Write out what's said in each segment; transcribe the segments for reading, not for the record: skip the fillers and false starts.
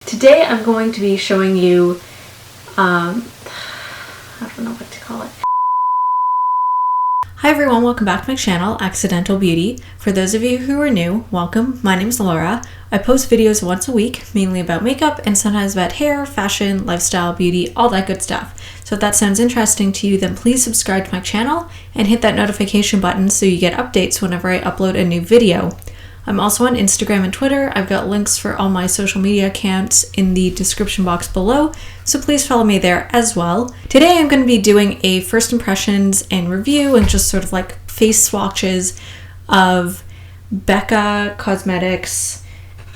Today I'm going to be showing you, I don't know what to call it. Hi everyone, welcome back to my channel, Accidental Beauty. For those of you who are new, welcome. My name is Laura. I post videos once a week, mainly about makeup and sometimes about hair, fashion, lifestyle, beauty, all that good stuff. So if that sounds interesting to you, then please subscribe to my channel and hit that notification button so you get updates whenever I upload a new video. I'm also on Instagram and Twitter. I've got links for all my social media accounts in the description box below, so please follow me there as well. Today I'm going to be doing a first impressions and review and just sort of like face swatches of Becca Cosmetics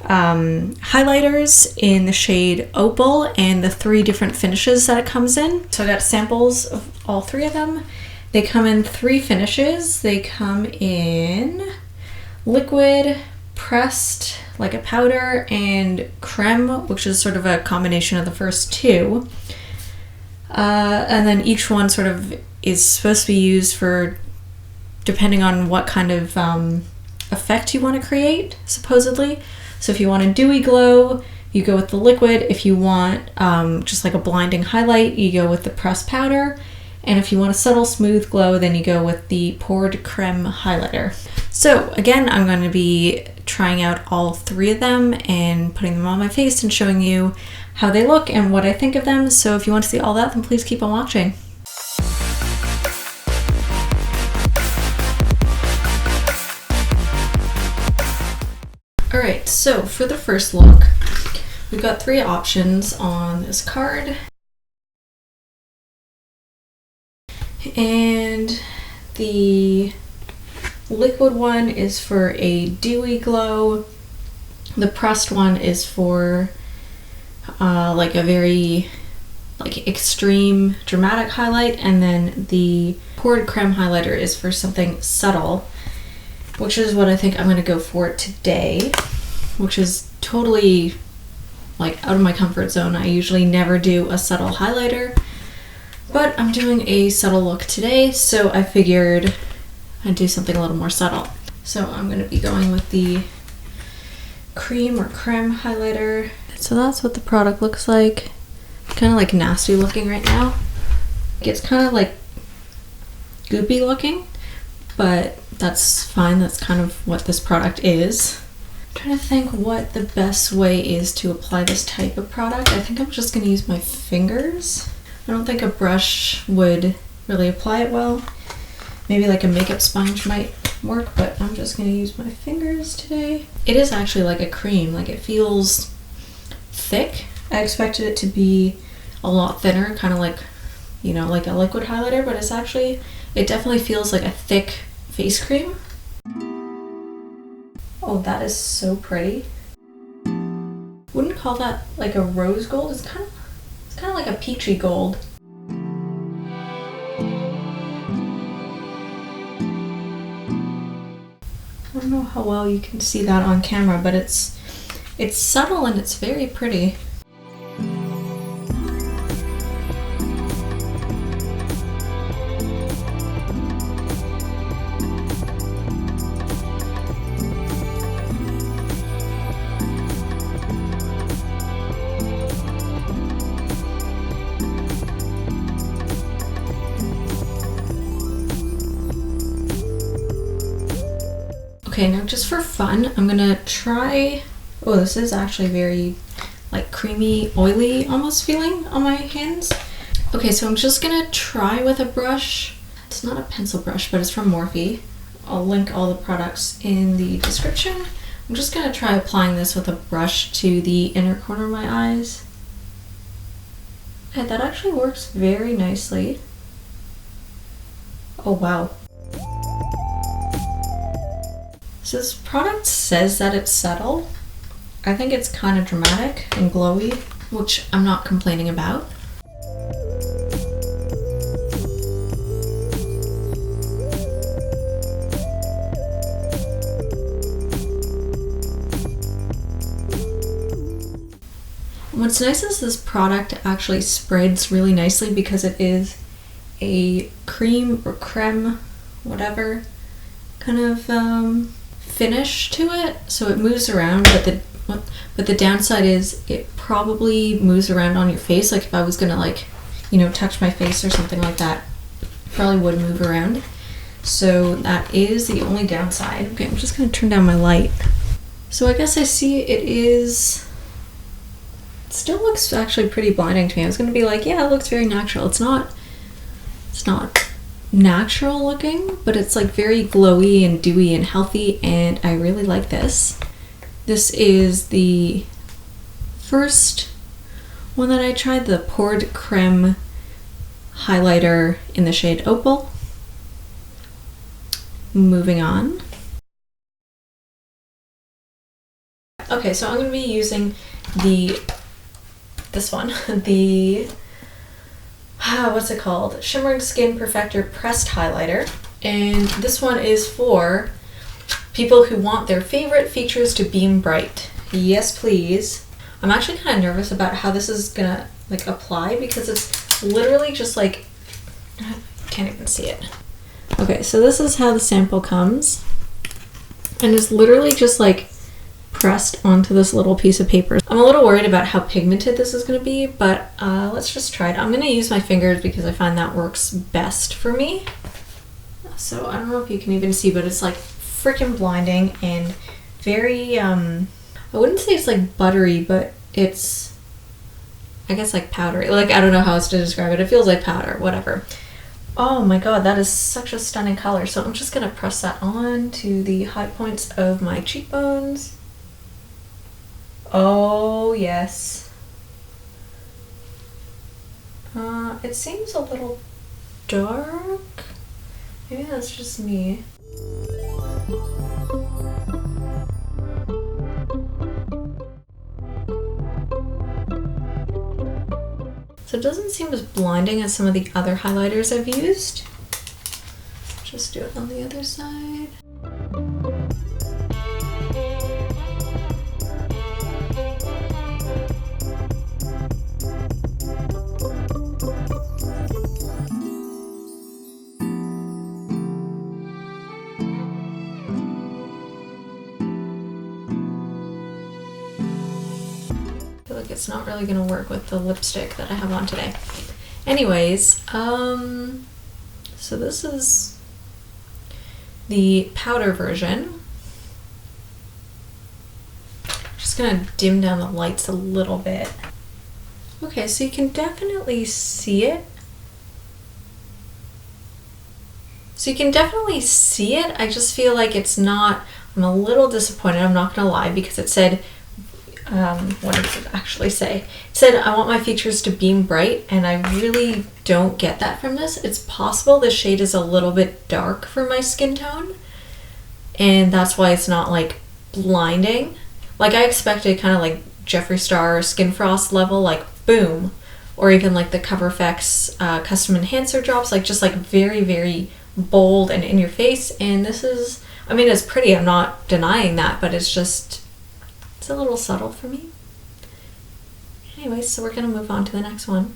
highlighters in the shade Opal and the 3 different finishes that it comes in. So I got samples of all 3 of them. They come in 3 finishes. They come in liquid, pressed, like a powder, and crème, which is sort of a combination of the first 2. And then each one sort of is supposed to be used for, depending on what kind of effect you want to create, supposedly. So if you want a dewy glow, you go with the liquid. If you want just like a blinding highlight, you go with the pressed powder. And if you want a subtle smooth glow, then you go with the poured crème highlighter. So again, I'm going to be trying out all 3 of them and putting them on my face and showing you how they look and what I think of them. So if you want to see all that, then please keep on watching. Alright, so for the first look, we've got 3 options on this card. And the liquid one is for a dewy glow. The pressed one is for like a very extreme dramatic highlight, and then the poured crème highlighter is for something subtle, which is what I think I'm going to go for today, which is totally like out of my comfort zone. I usually never do a subtle highlighter, but I'm doing a subtle look today, so I figured I'd do something a little more subtle. So I'm going to be going with the cream or crème highlighter. So that's what the product looks like. It's kind of like nasty looking right now. It's kind of like goopy looking, but that's fine. That's kind of what this product is. I'm trying to think what the best way is to apply this type of product. I think I'm just going to use my fingers. I don't think a brush would really apply it well. Maybe like a makeup sponge might work, but I'm just going to use my fingers today. It is actually like a cream, like it feels thick. I expected it to be a lot thinner, kind of like, you know, like a liquid highlighter, but it definitely feels like a thick face cream. Oh, that is so pretty. Wouldn't call that like a rose gold. It's kind of like a peachy gold. I don't know how well you can see that on camera, but it's subtle and it's very pretty. Okay, now just for fun, I'm gonna try, oh, this is actually very like creamy, oily almost feeling on my hands. Okay, so I'm just gonna try with a brush. It's not a pencil brush, but it's from Morphe. I'll link all the products in the description. I'm just gonna try applying this with a brush to the inner corner of my eyes. Okay, that actually works very nicely. Oh wow. So this product says that it's subtle. I think it's kind of dramatic and glowy, which I'm not complaining about. What's nice is this product actually spreads really nicely because it is a cream or crème, whatever, kind of finish to it, so it moves around, but But the downside is it probably moves around on your face. Like if I was gonna like, you know, touch my face or something like that, probably would move around. So that is the only downside. Okay, I'm just gonna turn down my light. So I guess I see it still looks actually pretty blinding to me. I was gonna be like, yeah, it looks very natural. It's not natural looking, but it's like very glowy and dewy and healthy, and I really like this. This is the first one that I tried, the Poured Crème highlighter in the shade Opal. Moving on. Okay, so I'm going to be using this one, the what's it called? Shimmering Skin Perfector Pressed Highlighter. And this one is for people who want their favorite features to beam bright. Yes, please. I'm actually kind of nervous about how this is gonna like apply, because it's literally just like, I can't even see it. Okay, so this is how the sample comes. And it's literally just like pressed onto this little piece of paper. I'm a little worried about how pigmented this is going to be, but let's just try it. I'm going to use my fingers because I find that works best for me. So I don't know if you can even see, but it's like freaking blinding and very, I wouldn't say it's like buttery, but it's, I guess like powdery. Like, I don't know how else to describe it. It feels like powder, whatever. Oh my god, that is such a stunning color. So I'm just going to press that on to the high points of my cheekbones. Oh, yes. It seems a little dark. Maybe that's just me. So it doesn't seem as blinding as some of the other highlighters I've used. Just do it on the other side. It's not really gonna work with the lipstick that I have on today. Anyways, so this is the powder version. Just gonna dim down the lights a little bit. Okay, so you can definitely see it. I just feel like it's not, I'm a little disappointed, I'm not gonna lie, because it said, what did it actually say? It said, I want my features to beam bright, and I really don't get that from this. It's possible the shade is a little bit dark for my skin tone, and that's why it's not like blinding. Like I expected kind of like Jeffree Star Skin Frost level, like boom, or even like the Cover FX Custom Enhancer drops, like just like very, very bold and in your face. And this is, I mean, it's pretty, I'm not denying that, but it's just, it's a little subtle for me. Anyways, so we're gonna move on to the next one.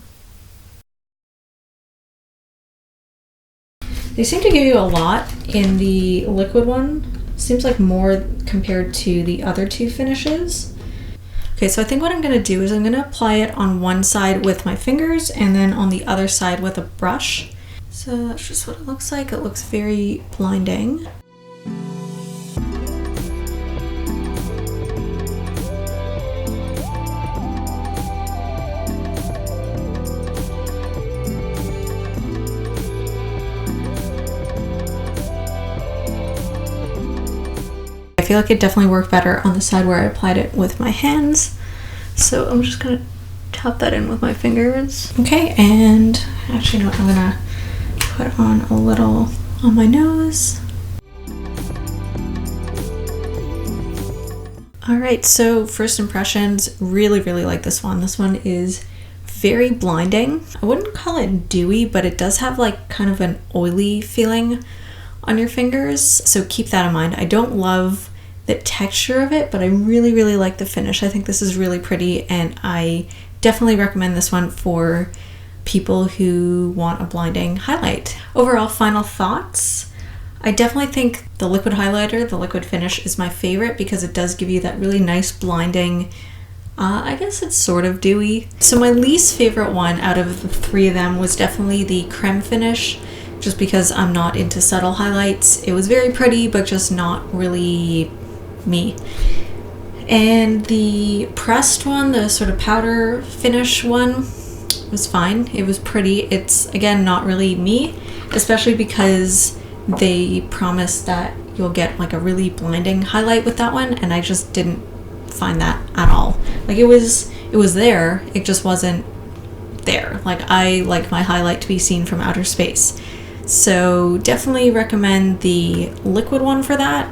They seem to give you a lot in the liquid one. Seems like more compared to the other two finishes. Okay, so I think what I'm gonna do is I'm gonna apply it on one side with my fingers and then on the other side with a brush. So that's just what it looks like. It looks very blinding. I feel like it definitely worked better on the side where I applied it with my hands. So I'm just gonna tap that in with my fingers. Okay, and actually no, I'm gonna put on a little on my nose. All right, so first impressions, really, really like this one. This one is very blinding. I wouldn't call it dewy, but it does have like kind of an oily feeling on your fingers. So keep that in mind. I don't love the texture of it, but I really, really like the finish. I think this is really pretty, and I definitely recommend this one for people who want a blinding highlight. Overall, final thoughts. I definitely think the liquid highlighter, the liquid finish, is my favorite because it does give you that really nice blinding, I guess it's sort of dewy. So my least favorite one out of the three of them was definitely the Crème finish, just because I'm not into subtle highlights. It was very pretty, but just not really me. And the pressed one, the sort of powder finish one, was fine. It was pretty. It's, again, not really me, especially because they promise that you'll get like a really blinding highlight with that one, and I just didn't find that at all. Like, it was there, it just wasn't there. Like, I like my highlight to be seen from outer space. So definitely recommend the liquid one for that.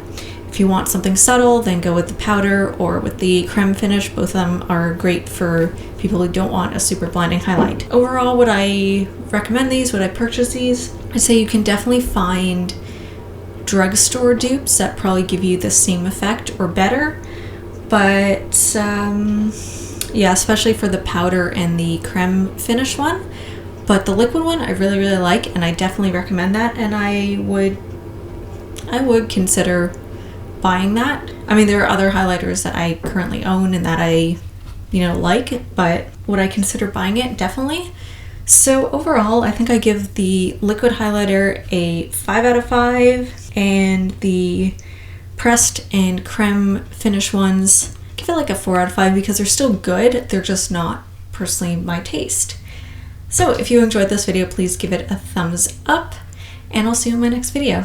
If you want something subtle, then go with the powder or with the creme finish. Both of them are great for people who don't want a super blinding highlight. Overall, would I recommend these? Would I purchase these? I'd say you can definitely find drugstore dupes that probably give you the same effect or better. But yeah, especially for the powder and the creme finish one. But the liquid one I really, really like, and I definitely recommend that, and I would consider buying that. I mean, there are other highlighters that I currently own and that I, like, but would I consider buying it? Definitely. So overall, I think I give the liquid highlighter a 5 out of 5, and the pressed and creme finish ones, give it like a 4 out of 5 because they're still good. They're just not personally my taste. So if you enjoyed this video, please give it a thumbs up, and I'll see you in my next video.